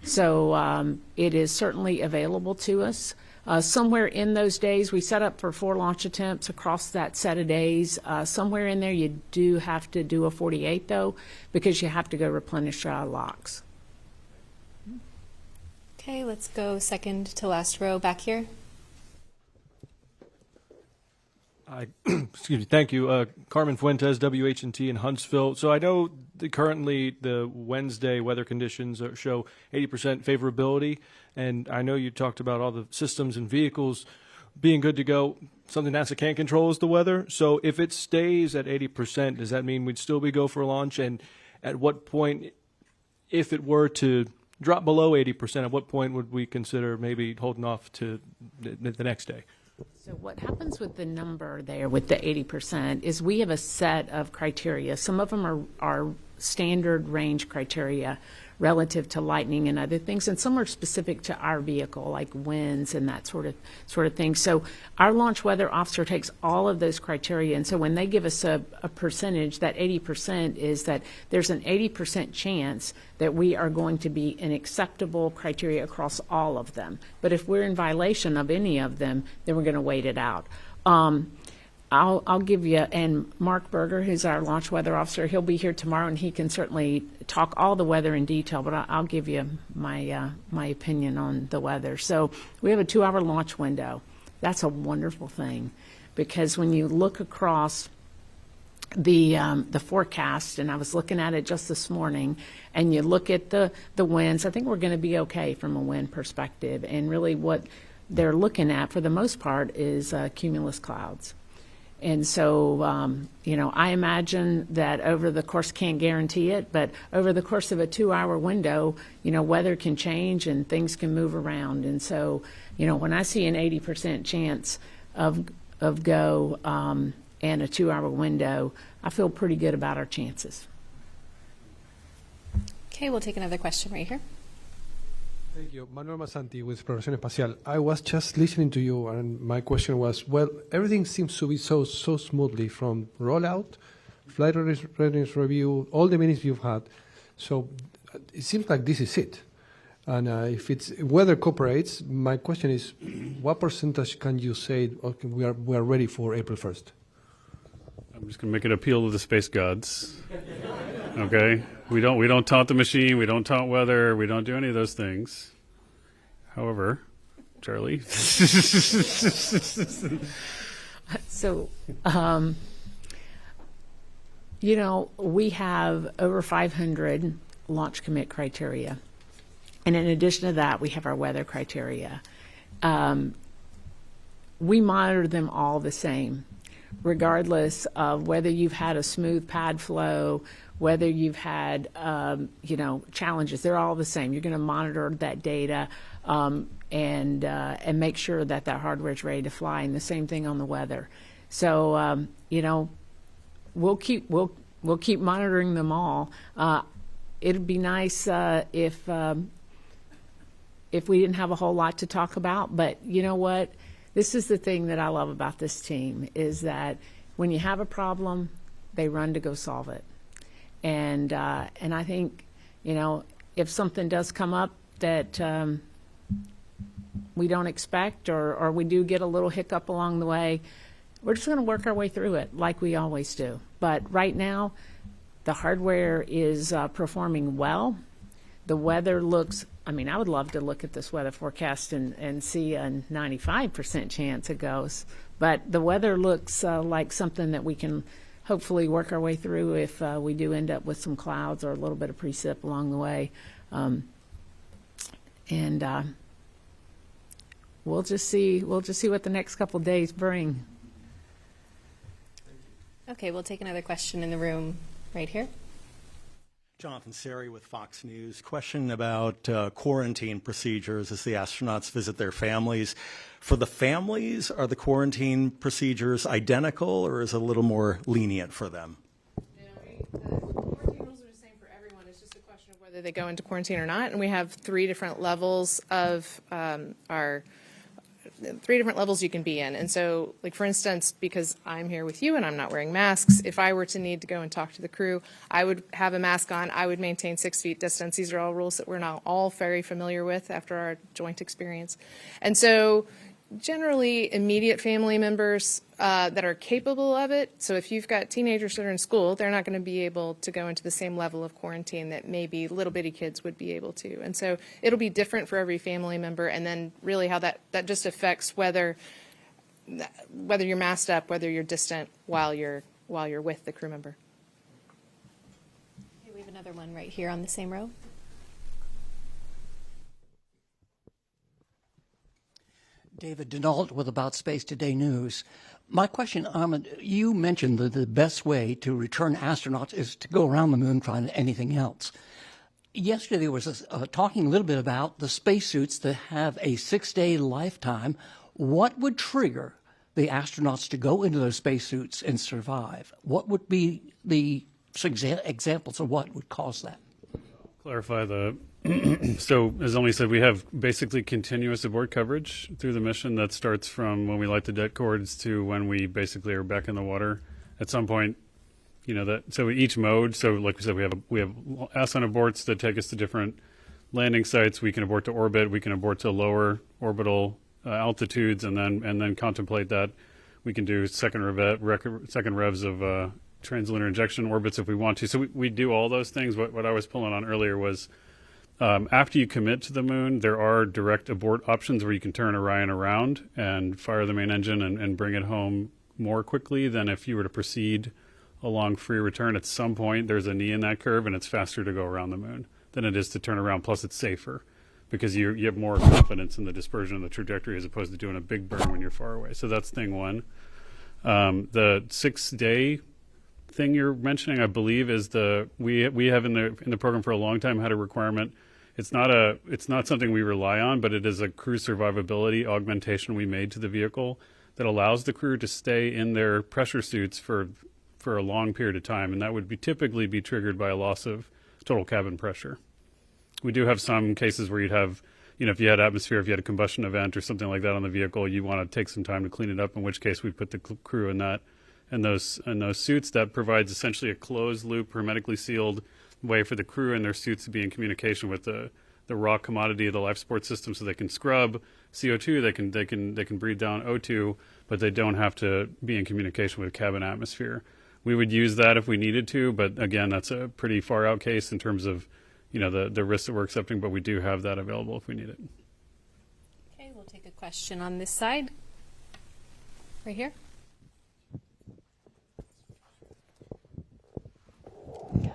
So it is certainly available to us. Somewhere in those days, we set up for 4 launch attempts across that set of days. Somewhere in there, you do have to do a 48, though, because you have to go replenish locks. Okay, let's go second to last row back here. Excuse me. Thank you. Carmen Fuentes, WHNT in Huntsville. So I know currently the Wednesday weather conditions show 80% favorability, and I know you talked about all the systems and vehicles being good to go. Something NASA can't control is the weather. So if it stays at 80%, does that mean we'd still be go for launch? And at what point, if it were to drop below 80%, at what point would we consider maybe holding off to the next day? So what happens with the number there with the 80% is we have a set of criteria. Some of them are standard range criteria relative to lightning and other things, and some are specific to our vehicle, like winds and that sort of thing. So our launch weather officer takes all of those criteria, and so when they give us a percentage, that 80% is that there's an 80% chance that we are going to be an acceptable criteria across all of them. But if we're in violation of any of them, then we're going to wait it out. I'll give you, and Mark Berger, who's our launch weather officer, he'll be here tomorrow, and he can certainly talk all the weather in detail, but I'll give you my opinion on the weather. So we have a 2-hour launch window. That's a wonderful thing, because when you look across the forecast, and I was looking at it just this morning, and you look at the winds, I think we're going to be okay from a wind perspective, and really what they're looking at for the most part is cumulus clouds. And so, I imagine that over the course, can't guarantee it, but over the course of a 2-hour window, weather can change and things can move around. And so, when I see an 80% chance of go and a 2-hour window, I feel pretty good about our chances. Okay, we'll take another question right here. Thank you. Manuel Masanti with Exploración Espacial. I was just listening to you, and my question was, well, everything seems to be so smoothly from rollout, flight readiness review, all the meetings you've had. So it seems like this is it. And if it's weather cooperates, my question is, what percentage can you say, okay, we are ready for April 1st? I'm just going to make an appeal to the space gods. Okay, we don't taunt the machine, we don't taunt weather, we don't do any of those things. However, Charlie. So, we have over 500 launch commit criteria, and in addition to that, we have our weather criteria. We monitor them all the same, regardless of whether you've had a smooth pad flow, whether you've had, challenges. They're all the same. You're going to monitor that data and make sure that hardware is ready to fly. And the same thing on the weather. So, we'll keep monitoring them all. It'd be nice if we didn't have a whole lot to talk about. But you know what? This is the thing that I love about this team, is that when you have a problem, they run to go solve it. And I think, if something does come up that we don't expect, or we do get a little hiccup along the way, we're just going to work our way through it like we always do. But right now, the hardware is performing well. The weather looks, I would love to look at this weather forecast and see a 95% chance it goes. But the weather looks like something that we can hopefully work our way through if we do end up with some clouds or a little bit of precip along the way. We'll just see what the next couple of days bring. Okay, we'll take another question in the room right here. Jonathan Seri with Fox News. Question about quarantine procedures as the astronauts visit their families. For the families, are the quarantine procedures identical, or is it a little more lenient for them? The quarantine rules are the same for everyone. It's just a question of whether they go into quarantine or not. And we have 3 different levels of three different levels you can be in. And so, like, for instance, because I'm here with you and I'm not wearing masks, if I were to need to go and talk to the crew, I would have a mask on. I would maintain 6 feet distance. These are all rules that we're now all very familiar with after our joint experience. And so generally immediate family members that are capable of it. So if you've got teenagers that are in school, they're not going to be able to go into the same level of quarantine that maybe little bitty kids would be able to. And so it'll be different for every family member, and then really how that just affects whether you're masked up, whether you're distant while you're with the crew member. Okay, we have another one right here on the same row. David Denault with About Space Today News. My question, you mentioned that the best way to return astronauts is to go around the moon trying anything else. Yesterday there was talking a little bit about the spacesuits that have a 6-day lifetime. What would trigger the astronauts to go into those spacesuits and survive? What would be the examples of what would cause that. Clarify the. So, as Emily said, we have basically continuous abort coverage through the mission that starts from when we light the det cords to when we basically are back in the water. At some point, so each mode. So, like we said, we have S-on aborts that take us to different landing sites. We can abort to orbit. We can abort to lower orbital altitudes, and then contemplate that. We can do second revs of translunar injection orbits if we want to. So we do all those things. What I was pulling on earlier was after you commit to the moon, there are direct abort options where you can turn Orion around and fire the main engine and bring it home more quickly than if you were to proceed along free return. At some point, there's a knee in that curve, and it's faster to go around the moon than it is to turn around. Plus, it's safer because you have more confidence in the dispersion of the trajectory as opposed to doing a big burn when you're far away. So that's thing one. The 6-day thing you're mentioning, I believe, is we have in the program for a long time had a requirement. It's not something we rely on, but it is a crew survivability augmentation we made to the vehicle that allows the crew to stay in their pressure suits for a long period of time, and that would typically be triggered by a loss of total cabin pressure. We do have some cases where you'd have, if you had atmosphere, if you had a combustion event or something like that on the vehicle, you want to take some time to clean it up, in which case we put the crew in that and those suits. That provides essentially a closed loop, hermetically sealed way for the crew and their suits to be in communication with the raw commodity of the life support system, so they can scrub CO2, they can breathe down O2, but they don't have to be in communication with cabin atmosphere. We would use that if we needed to, but again, that's a pretty far out case in terms of the risks that we're accepting, but we do have that available if we need it. Okay, we'll take a question on this side. Right here.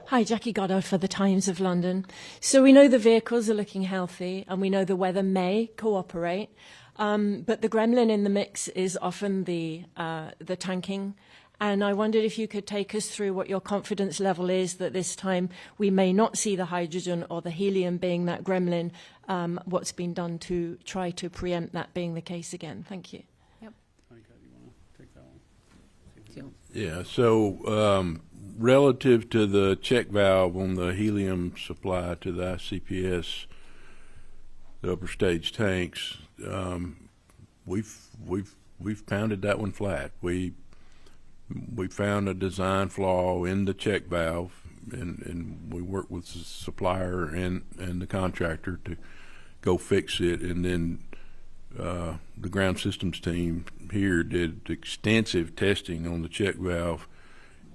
Hi, Jackie Goddard for the Times of London. So we know the vehicles are looking healthy and we know the weather may cooperate, but the gremlin in the mix is often the tanking. And I wondered if you could take us through what your confidence level is that this time we may not see the hydrogen or the helium being that gremlin, what's been done to try to preempt that being the case again. Thank you. Yep. Yeah, so relative to the check valve on the helium supply to the ICPS, the upper stage tanks, we've pounded that one flat. We found a design flaw in the check valve, and we worked with the supplier and the contractor to go fix it. And then the ground systems team here did extensive testing on the check valve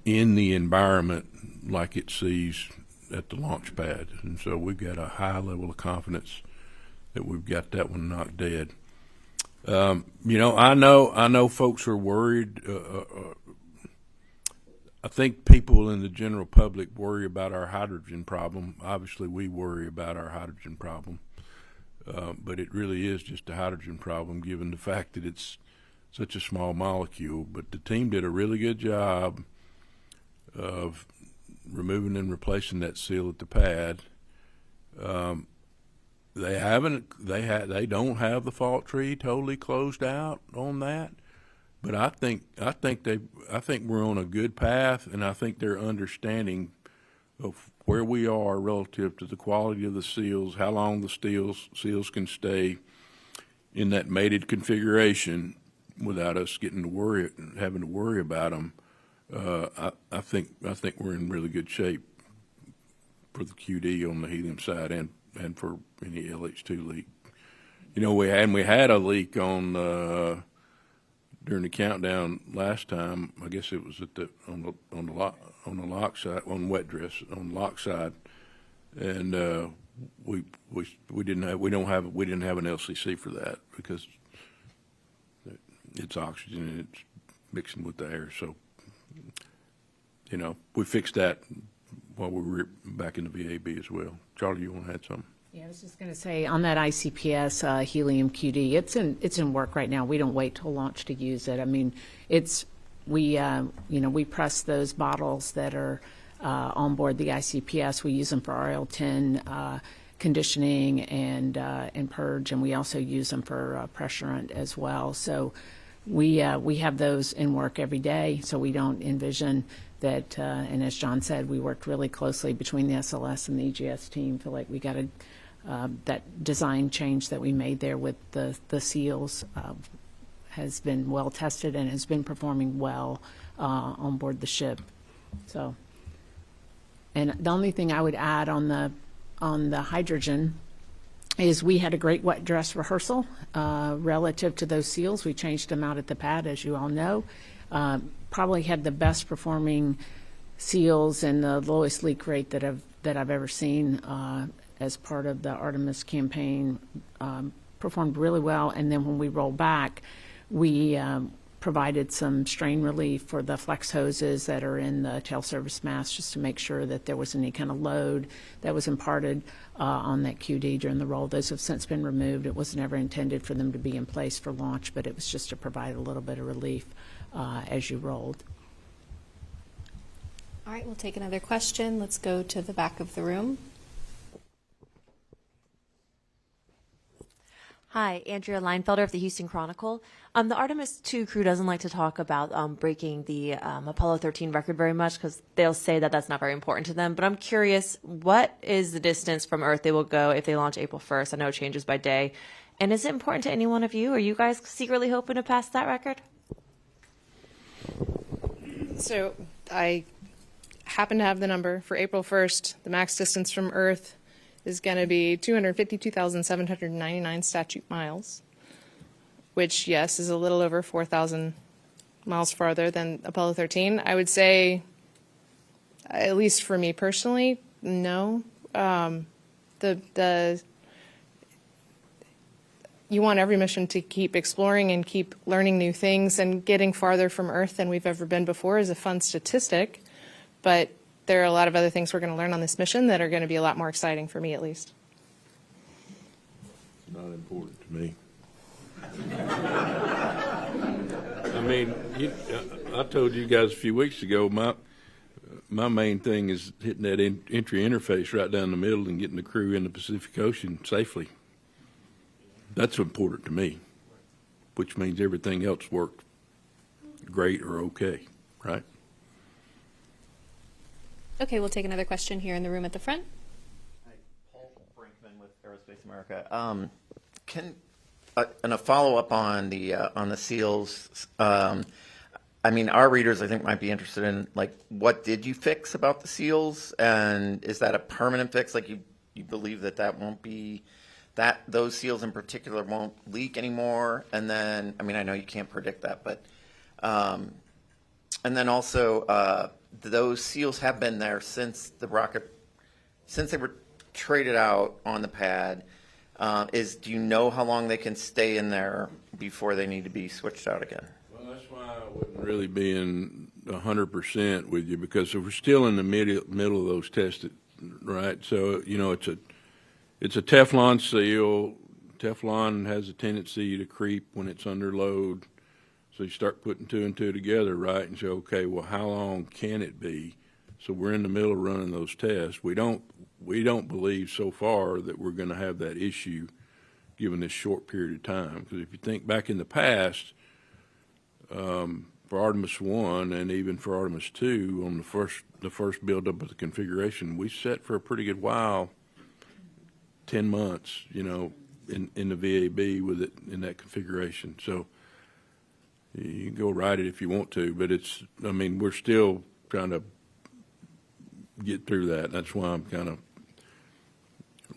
in the environment like it sees at the launch pad. And so we've got a high level of confidence that we've got that one knocked dead. I know folks are worried. I think people in the general public worry about our hydrogen problem. Obviously, we worry about our hydrogen problem, but it really is just a hydrogen problem given the fact that it's such a small molecule. But the team did a really good job of removing and replacing that seal at the pad. They don't have the fault tree totally closed out on that. But I think we're on a good path, and I think they're understanding of where we are relative to the quality of the seals, how long the seals can stay in that mated configuration without us having to worry about them. I think we're in really good shape for the QD on the helium side and for any LH2 leak. We had a leak on. During the countdown last time, I guess it was on the lock side, on wet dress, on the lock side, and we didn't have an LCC for that because it's oxygen and it's mixing with the air. So we fixed that while we were back in the VAB as well. Charlie, you want to add something? Yeah, I was just going to say on that ICPS helium QD, it's in work right now. We don't wait till launch to use it. I mean, we press those bottles that are on board the ICPS. We use them for RL10 conditioning and purge, and we also use them for pressurant as well. So we have those in work every day. So we don't envision that, and as John said, we worked really closely between the SLS and the EGS team. Feel like we got that design change that we made there with the seals has been well tested and has been performing well on board the ship. So, and the only thing I would add on the hydrogen is we had a great wet dress rehearsal relative to those seals. We changed them out at the pad, as you all know. Probably had the best performing seals and the lowest leak rate that I've ever seen as part of the Artemis campaign. Performed really well, and then when we roll back, we provided some strain relief for the flex hoses that are in the tail service mast, just to make sure that there was any kind of load that was imparted on that QD during the roll. Those have since been removed. It was never intended for them to be in place for launch, but it was just to provide a little bit of relief as you rolled. All right, we'll take another question. Let's go to the back of the room. Hi, Andrea Leinfelder of the Houston Chronicle. The Artemis II crew doesn't like to talk about breaking the Apollo 13 record very much because they'll say that that's not very important to them. But I'm curious, what is the distance from Earth they will go if they launch April 1st? I know it changes by day. And is it important to any one of you? Are you guys secretly hoping to pass that record? So I happen to have the number for April 1st. The max distance from Earth is going to be 252,799 statute miles, which, yes, is a little over 4,000 miles farther than Apollo 13. I would say, at least for me personally, no. You want every mission to keep exploring and keep learning new things, and getting farther from Earth than we've ever been before is a fun statistic, but there are a lot of other things we're going to learn on this mission that are going to be a lot more exciting for me, at least. It's not important to me. I mean, I told you guys a few weeks ago, my main thing is hitting that entry interface right down the middle and getting the crew in the Pacific Ocean safely. That's important to me, which means everything else worked great or okay, right? Okay, we'll take another question here in the room at the front. Hi, Paul Brinkman with Aerospace America. And a follow-up on the seals. I mean, our readers, I think, might be interested in, like, what did you fix about the seals, and is that a permanent fix? Like, you believe that won't be, that those seals in particular won't leak anymore? And then, I mean, I know you can't predict that, but, and then also, those seals have been there since the rocket, since they were traded out on the pad. Do you know how long they can stay in there before they need to be switched out again? Well, that's why I wouldn't really be in 100% with you, because if we're still in the middle of those tests, right? So, you know, it's a Teflon seal. Teflon has a tendency to creep when it's under load. So you start putting two and two together, right, and say, okay, well, how long can it be? So we're in the middle of running those tests. We don't believe so far that we're going to have that issue given this short period of time. Because if you think back in the past, for Artemis I and even for Artemis II, on the first buildup of the configuration, we set for a pretty good while, 10 months, you know, in the VAB with it in that configuration. So you can go ride it if you want to, but I mean, we're still trying to get through that. That's why I'm kind of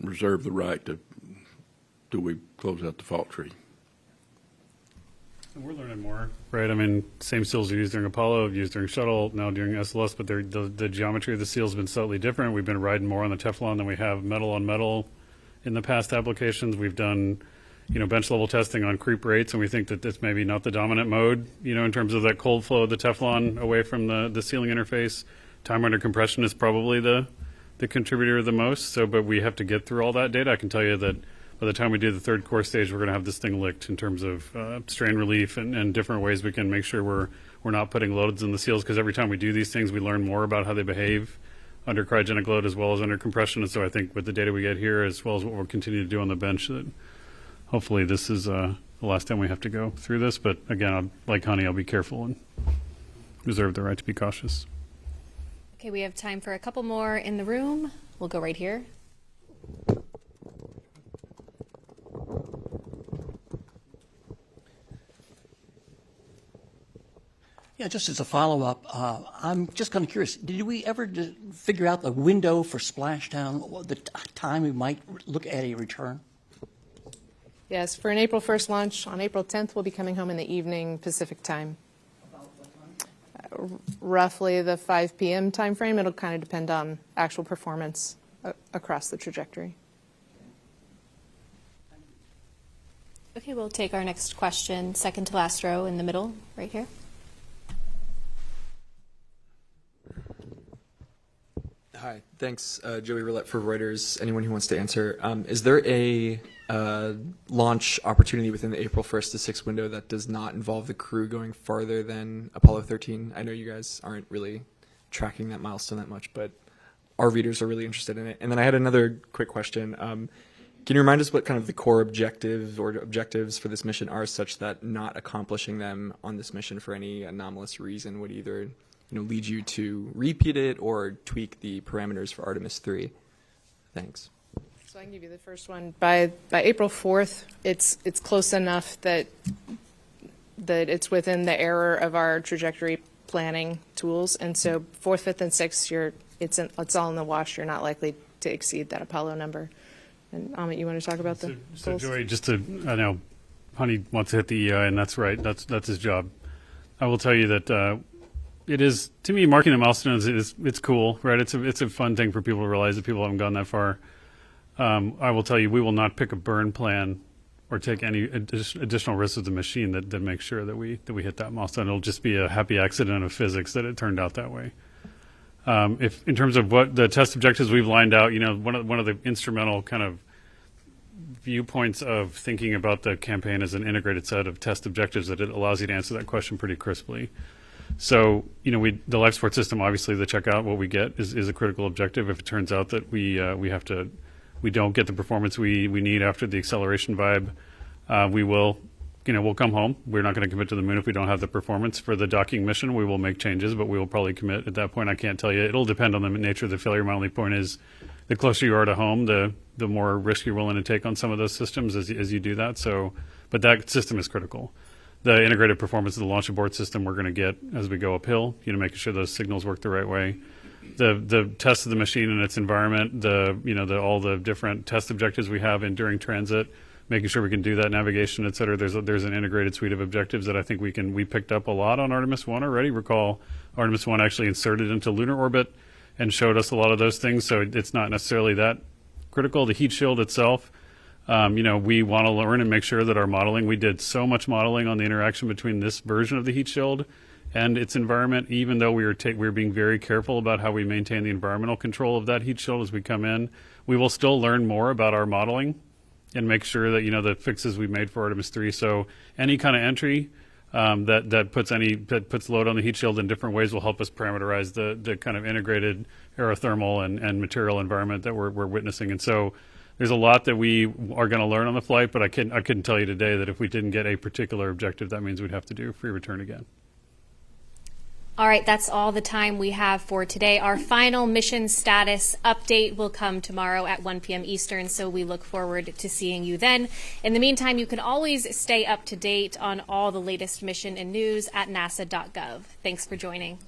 reserve the right till we close out the fault tree. And we're learning more, right? I mean, same seals are used during Apollo, used during Shuttle, now during SLS, but the geometry of the seals has been slightly different. We've been riding more on the Teflon than we have metal on metal in the past applications. We've done, you know, bench level testing on creep rates, and we think that this may be not the dominant mode, you know, in terms of that cold flow of the Teflon away from the sealing interface. Time under compression is probably the contributor the most. So, but we have to get through all that data. I can tell you that by the time we do the third core stage, we're going to have this thing licked in terms of strain relief and different ways we can make sure we're not putting loads in the seals, because every time we do these things, we learn more about how they behave under cryogenic load as well as under compression. And so I think with the data we get here, as well as what we'll continue to do on the bench, that hopefully this is the last time we have to go through this. But again, like Honey, I'll be careful and reserve the right to be cautious. Okay, we have time for a couple more in the room. We'll go right here. Yeah, just as a follow-up, I'm just kind of curious, did we ever figure out the window for splashdown, the time we might look at a return? Yes, for an April 1st launch, on April 10th, we'll be coming home in the evening Pacific time. About what time? Roughly the 5 p.m. time frame. It'll kind of depend on actual performance across the trajectory. Okay, we'll take our next question, second to last row in the middle, right here. Hi, thanks, Joey Roulette for Reuters. Anyone who wants to answer, is there a launch opportunity within the April 1st to 6th window that does not involve the crew going farther than Apollo 13? I know you guys aren't really tracking that milestone that much, but our readers are really interested in it. And then I had another quick question. Can you remind us what kind of the core objectives or objectives for this mission are, such that not accomplishing them on this mission for any anomalous reason would either lead you to repeat it or tweak the parameters for Artemis II? Thanks. So I can give you the first one. By April 4th, it's close enough that it's within the error of our trajectory planning tools. And so 4th, 5th, and 6th, it's all in the wash. You're not likely to exceed that Apollo number. And Amit, you want to talk about the goals? Joey, I know Honey wants to hit the EI, and that's right. That's his job. I will tell you that it is, to me, marking the milestones it's cool, right? It's a fun thing for people to realize that people haven't gone that far. I will tell you, we will not pick a burn plan or take any additional risks with the machine that makes sure that we hit that milestone. It'll just be a happy accident of physics that it turned out that way. If in terms of what the test objectives we've lined out, one of the instrumental kind of viewpoints of thinking about the campaign as an integrated set of test objectives, that it allows you to answer that question pretty crisply. So, the life support system, obviously, the check out what we get is a critical objective. If it turns out that we don't get the performance we need after the acceleration vibe, we'll come home. We're not going to commit to the moon if we don't have the performance. For the docking mission, we will make changes, but we will probably commit at that point. I can't tell you. It'll depend on the nature of the failure. My only point is, the closer you are to home, the more risk you're willing to take on some of those systems as you do that. So, but that system is critical. The integrated performance of the launch abort system we're going to get as we go uphill, making sure those signals work the right way. The test of the machine and its environment, all the different test objectives we have during transit, making sure we can do that, navigation, et cetera. There's an integrated suite of objectives that I think we picked up a lot on Artemis 1 already. Recall, Artemis 1 actually inserted into lunar orbit and showed us a lot of those things, so it's not necessarily that critical. The heat shield itself, we want to learn and make sure that our modeling, we did so much modeling on the interaction between this version of the heat shield and its environment, even though we were being very careful about how we maintain the environmental control of that heat shield as we come in. We will still learn more about our modeling and make sure that, the fixes we made for Artemis III. So any kind of entry that puts load on the heat shield in different ways will help us parameterize the kind of integrated aerothermal and material environment that we're witnessing. And so there's a lot that we are going to learn on the flight, but I couldn't tell you today that if we didn't get a particular objective, that means we'd have to do free return again. All right, that's all the time we have for today. Our final mission status update will come tomorrow at 1 p.m. Eastern, so we look forward to seeing you then. In the meantime, you can always stay up to date on all the latest mission and news at nasa.gov. Thanks for joining.